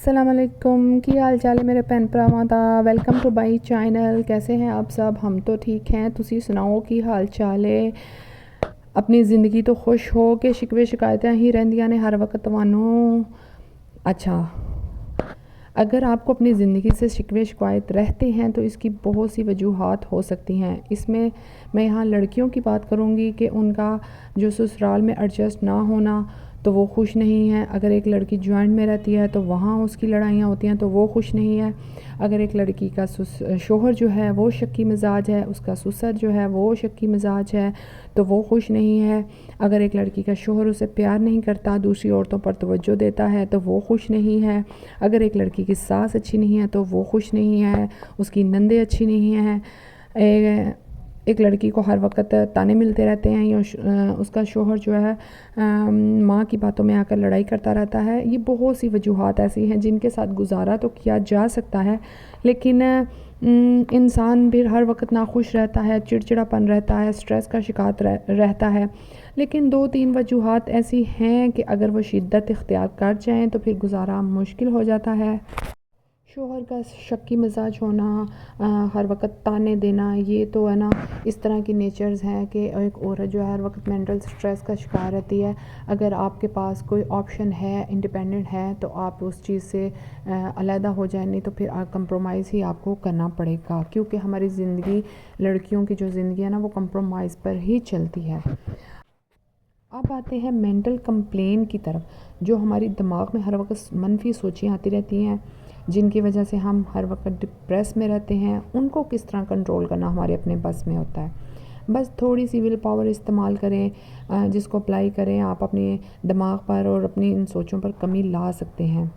السلام علیکم، کی حال چال ہے میرے ਭੈਣ ਭਰਾਵਾਂ ਦਾ। Welcome to my channel. कैसे हैं आप सब? हम तो ठीक हैं। ਤੁਸੀਂ ਸੁਣਾਓ ਕੀ ਹਾਲ ਚਾਲ ਹੈ? ਆਪਣੀ ਜ਼ਿੰਦਗੀ ਤੋਂ ਖੁਸ਼ ਹੋ ਕਿ ਸ਼ਿਕਵੇ ਸ਼ਿਕਾਇਤਾਂ ਹੀ ਰਹਿੰਦੀਆਂ ਨੇ हर वक्त ਤੁਹਾਨੂੰ? अच्छा, अगर आपको अपनी ज़िंदगी से शिकवे शिकायत रहते हैं तो इसकी बहुत सी वजूहात हो सकती हैं। इसमें मैं यहाँ लड़कियों की बात करूँगी कि उनका जो ससुराल में एडजस्ट ना होना तो वो खुश नहीं है। अगर एक लड़की जॉइंट में रहती है तो वहाँ उसकी लड़ाइयाँ होती हैं तो वो खुश नहीं है। अगर एक लड़की का शोहर जो है वो शक्की मिजाज है, उसका ससुर जो है वो शक्की मिजाज है तो वो खुश नहीं है। अगर एक लड़की का शोहर उसे प्यार नहीं करता, दूसरी औरतों पर तवज्जो देता है तो वो खुश नहीं है। अगर एक लड़की की सास अच्छी नहीं है तो वो खुश नहीं है, उसकी नंदे अच्छी नहीं हैं। एक लड़की को हर वक्त ताने मिलते रहते हैं या उसका शोहर जो है माँ की बातों में आकर लड़ाई करता रहता है। ये बहुत सी वजूहात ऐसी हैं जिनके साथ गुजारा तो किया जा सकता है, लेकिन इंसान भी हर वक्त नाखुश रहता है, चिड़चिड़ापन रहता है, स्ट्रेस का शिकार रहता है। लेकिन 2-3 वजूहात ऐसी हैं कि अगर वो शिद्दत इख्तियार कर जाएँ तो फिर गुजारा मुश्किल हो जाता है। शोहर का शक्की मिजाज होना, हर वक्त ताने देना, ये तो है ना इस तरह की नेचर्स हैं कि एक औरत जो है हर वक्त मेंटल स्ट्रेस का शिकार रहती है। अगर आपके पास कोई ऑप्शन है, इंडिपेंडेंट है, तो आप उस चीज़ से अलहदा हो जाए, नहीं तो फिर कंप्रोमाइज़ ही आपको करना पड़ेगा, क्योंकि हमारी ज़िंदगी, लड़कियों की जो ज़िंदगी है ना, वो कंप्रोमाइज़ पर ही चलती है। अब आते हैं मेंटल कंप्लेन की तरफ, जो हमारी दिमाग में हर वक्त मनफी सोचें आती रहती हैं, जिनकी वजह से हम हर वक्त डिप्रेस में रहते हैं। उनको किस तरह कंट्रोल करना हमारे अपने बस में होता है। बस थोड़ी सी विल पावर इस्तेमाल करें, जिसको अप्लाई करें आप अपने दिमाग पर, और अपनी इन सोचों पर कमी ला सकते हैं।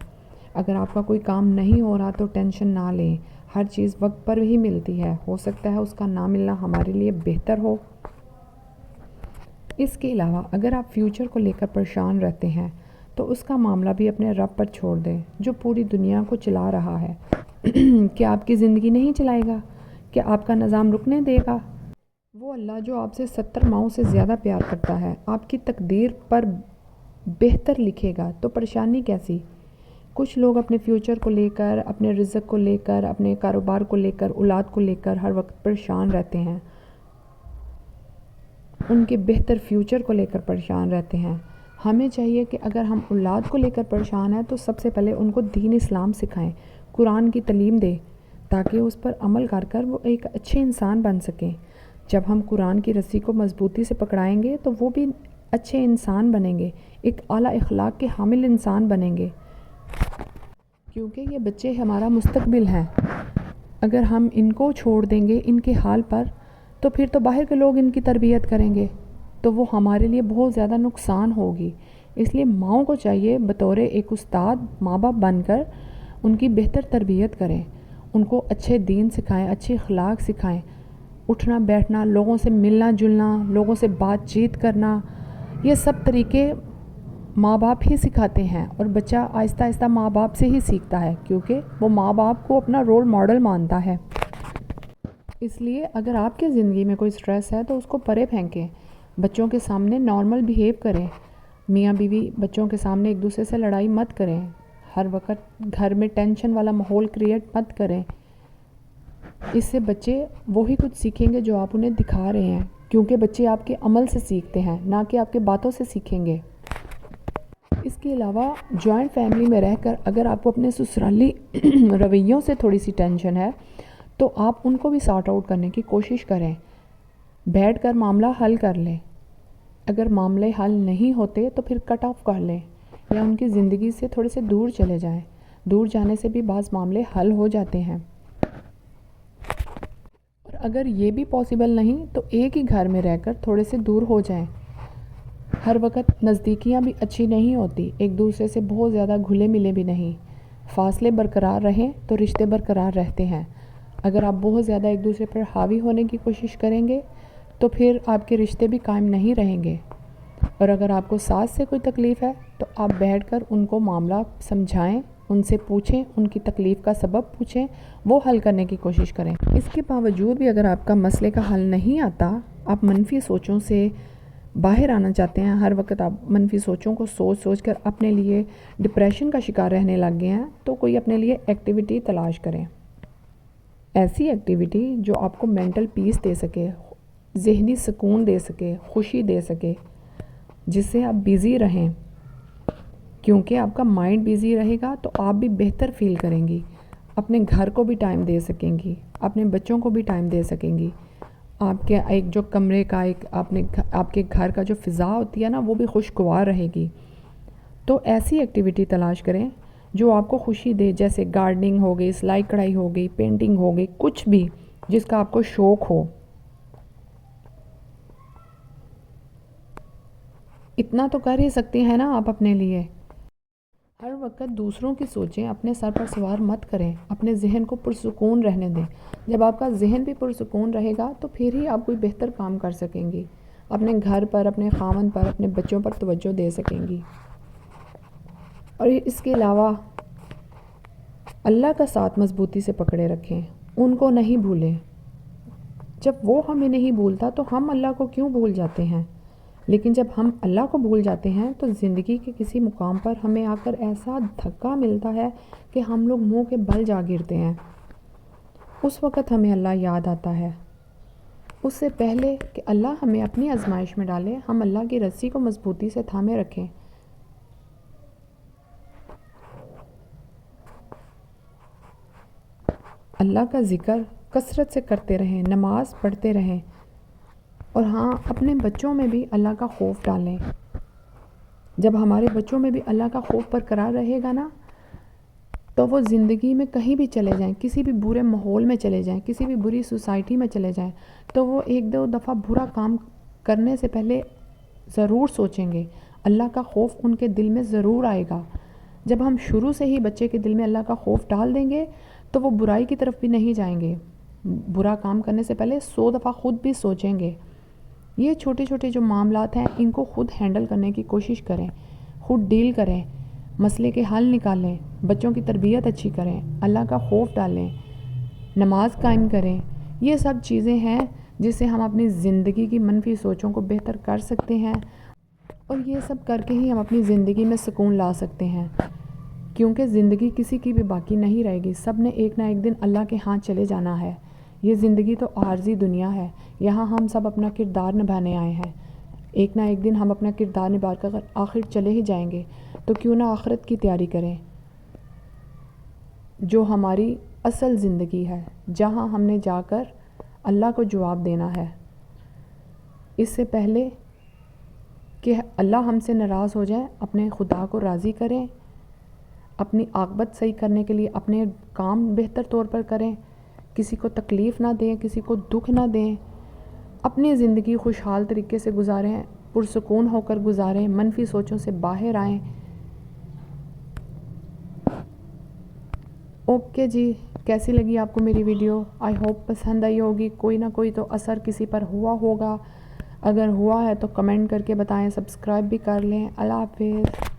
अगर आपका कोई काम नहीं हो रहा तो टेंशन ना लें, हर चीज़ वक्त पर ही मिलती है। हो सकता है उसका ना मिलना हमारे लिए बेहतर हो। इसके अलावा अगर आप फ्यूचर को लेकर परेशान रहते हैं तो उसका मामला भी अपने रब पर छोड़ दें, जो पूरी दुनिया को चला रहा है। क्या आपकी ज़िंदगी नहीं चलाएगा? क्या आपका निज़ाम रुकने देगा? वो अल्लाह जो आपसे 70 माओं से ज़्यादा प्यार करता है, आपकी तकदीर पर बेहतर लिखेगा, तो परेशानी कैसी? कुछ लोग अपने फ्यूचर को लेकर, अपने रिज़्क़ को लेकर, अपने कारोबार को लेकर, औलाद को लेकर हर वक्त परेशान रहते हैं, उनके बेहतर फ्यूचर को लेकर परेशान रहते हैं। हमें चाहिए कि अगर हम औलाद को लेकर परेशान हैं तो सबसे पहले उनको दीन इस्लाम सिखाएं, कुरान की तालीम दें, ताकि उस पर अमल कर वो एक अच्छे इंसान बन सकें। जब हम कुरान की रस्सी को मजबूती से पकड़ाएंगे तो वो भी अच्छे इंसान बनेंगे, एक आला इखलाक के हामिल इंसान बनेंगे, क्योंकि ये बच्चे हमारा मुस्तकबिल हैं। अगर हम इनको छोड़ देंगे इनके हाल पर तो फिर तो बाहर के लोग इनकी तरबियत करेंगे, तो वो हमारे लिए बहुत ज़्यादा नुकसान होगी। इसलिए माँओं को चाहिए बतौर एक उस्ताद, माँ बाप बनकर उनकी बेहतर तरबियत करें, उनको अच्छे दीन सिखाएं, अच्छे अखलाक सिखाएं, उठना बैठना, लोगों से मिलना जुलना, लोगों से बातचीत करना, ये सब तरीके माँ बाप ही सिखाते हैं। और बच्चा आहिस्ता आहिस्ता माँ बाप से ही सीखता है, क्योंकि वो माँ बाप को अपना रोल मॉडल मानता है। इसलिए अगर आपके ज़िंदगी में कोई स्ट्रेस है तो उसको परे फेंकें, बच्चों के सामने नॉर्मल बिहेव करें, मियाँ बीवी बच्चों के सामने एक दूसरे से लड़ाई मत करें, हर वक्त घर में टेंशन वाला माहौल क्रिएट मत करें। इससे बच्चे वही कुछ सीखेंगे जो आप उन्हें दिखा रहे हैं, क्योंकि बच्चे आपके अमल से सीखते हैं, ना कि आपके बातों से सीखेंगे। इसके अलावा जॉइंट फैमिली में रहकर अगर आपको अपने ससुराली रवैयों से थोड़ी सी टेंशन है तो आप उनको भी सॉर्ट आउट करने की कोशिश करें, बैठ कर मामला हल कर लें। अगर मामले हल नहीं होते तो फिर कट ऑफ कर लें, या उनकी ज़िंदगी से थोड़े से दूर चले जाएं। दूर जाने से भी बाज़ मामले हल हो जाते हैं। और अगर ये भी पॉसिबल नहीं तो एक ही घर में रहकर थोड़े से दूर हो जाएं। हर वक्त नज़दीकियाँ भी अच्छी नहीं होती, एक दूसरे से बहुत ज़्यादा घुले मिले भी नहीं। फासले बरकरार रहें तो रिश्ते बरकरार रहते हैं। अगर आप बहुत ज़्यादा एक दूसरे पर हावी होने की कोशिश करेंगे तो फिर आपके रिश्ते भी कायम नहीं रहेंगे। और अगर आपको सास से कोई तकलीफ़ है तो आप बैठकर उनको मामला समझाएं, उनसे पूछें, उनकी तकलीफ़ का सबब पूछें, वो हल करने की कोशिश करें। इसके बावजूद भी अगर आपका मसले का हल नहीं आता, आप मनफी सोचों से باہر آنا چاہتے ہیں، ہر وقت آپ منفی سوچوں کو سوچ کر اپنے لیے ڈپریشن کا شکار رہنے لگ گئے ہیں، تو کوئی اپنے لیے ایکٹیویٹی تلاش کریں، ایسی ایکٹیویٹی جو آپ کو مینٹل پیس دے سکے، ذہنی سکون دے سکے، خوشی دے سکے، جس سے آپ بیزی رہیں، کیونکہ آپ کا مائنڈ بیزی رہے گا تو آپ بھی بہتر فیل کریں گی، اپنے گھر کو بھی ٹائم دے سکیں گی، اپنے بچوں کو بھی ٹائم دے سکیں گی، آپ کے ایک جو کمرے کا آپ کے گھر کا جو فضا ہوتی ہے نا، وہ بھی خوشگوار رہے گی۔ تو ایسی ایکٹیویٹی تلاش کریں جو آپ کو خوشی دے، جیسے گارڈننگ ہو گئی، سلائی کڑھائی ہو گئی، پینٹنگ ہو گئی، کچھ بھی جس کا آپ کو شوق ہو۔ اتنا تو کر ہی سکتے ہیں نا آپ اپنے لیے۔ ہر وقت دوسروں کی سوچیں اپنے سر پر سوار مت کریں، اپنے ذہن کو پرسکون رہنے دیں۔ جب آپ کا ذہن بھی پرسکون رہے گا تو پھر ہی آپ کوئی بہتر کام کر سکیں گی، اپنے گھر پر، اپنے خاوند پر، اپنے بچوں پر توجہ دے سکیں گی۔ اور اس کے علاوہ اللہ کا ساتھ مضبوطی سے پکڑے رکھیں، ان کو نہیں بھولیں۔ جب وہ ہمیں نہیں بھولتا تو ہم اللہ کو کیوں بھول جاتے ہیں؟ لیکن جب ہم اللہ کو بھول جاتے ہیں تو زندگی کے کسی مقام پر ہمیں آ کر ایسا دھکا ملتا ہے کہ ہم لوگ منہ کے بل جا گرتے ہیں۔ اس وقت ہمیں اللہ یاد آتا ہے۔ اس سے پہلے کہ اللہ ہمیں اپنی آزمائش میں ڈالے، ہم اللہ کی رسی کو مضبوطی سے تھامے رکھیں۔ اللہ کا ذکر کثرت سے کرتے رہیں، نماز پڑھتے رہیں، اور ہاں، اپنے بچوں میں بھی اللہ کا خوف ڈالیں۔ جب ہمارے بچوں میں بھی اللہ کا خوف برقرار رہے گا نا، تو وہ زندگی میں کہیں بھی چلے جائیں، کسی بھی برے ماحول میں چلے جائیں، کسی بھی بری سوسائٹی میں چلے جائیں، تو وہ ایک دو دفعہ برا کام کرنے سے پہلے ضرور سوچیں گے، اللہ کا خوف ان کے دل میں ضرور آئے گا۔ جب ہم شروع سے ہی بچے کے دل میں اللہ کا خوف ڈال دیں گے تو وہ برائی کی طرف بھی نہیں جائیں گے، برا کام کرنے سے پہلے 100 دفعہ خود بھی سوچیں گے۔ یہ چھوٹے چھوٹے جو معاملات ہیں، ان کو خود ہینڈل کرنے کی کوشش کریں، خود ڈیل کریں، مسئلے کے حل نکالیں، بچوں کی تربیت اچھی کریں، اللہ کا خوف ڈالیں، نماز قائم کریں۔ یہ سب چیزیں ہیں جس سے ہم اپنی زندگی کی منفی سوچوں کو بہتر کر سکتے ہیں، اور یہ سب کر کے ہی ہم اپنی زندگی میں سکون لا سکتے ہیں، کیونکہ زندگی کسی کی بھی باقی نہیں رہے گی، سب نے ایک نہ ایک دن اللہ کے ہاں چلے جانا ہے۔ یہ زندگی تو عارضی دنیا ہے، یہاں ہم سب اپنا کردار نبھانے آئے ہیں، ایک نہ ایک دن ہم اپنا کردار نبھا کر آخر چلے ہی جائیں گے، تو کیوں نہ آخرت کی تیاری کریں، جو ہماری اصل زندگی ہے، جہاں ہم نے جا کر اللہ کو جواب دینا ہے۔ اس سے پہلے کہ اللہ ہم سے ناراض ہو جائے، اپنے خدا کو راضی کریں، اپنی عاقبت صحیح کرنے کے لیے اپنے کام بہتر طور پر کریں، کسی کو تکلیف نہ دیں، کسی کو دکھ نہ دیں، اپنی زندگی خوشحال طریقے سے گزاریں، پرسکون ہو کر گزاریں، منفی سوچوں سے باہر آئیں۔ اوکے جی، کیسی لگی آپ کو میری ویڈیو؟ آئی ہوپ پسند آئی ہوگی، کوئی نہ کوئی تو اثر کسی پر ہوا ہوگا، اگر ہوا ہے تو کمنٹ کر کے بتائیں، سبسکرائب بھی کر لیں۔ اللہ حافظ۔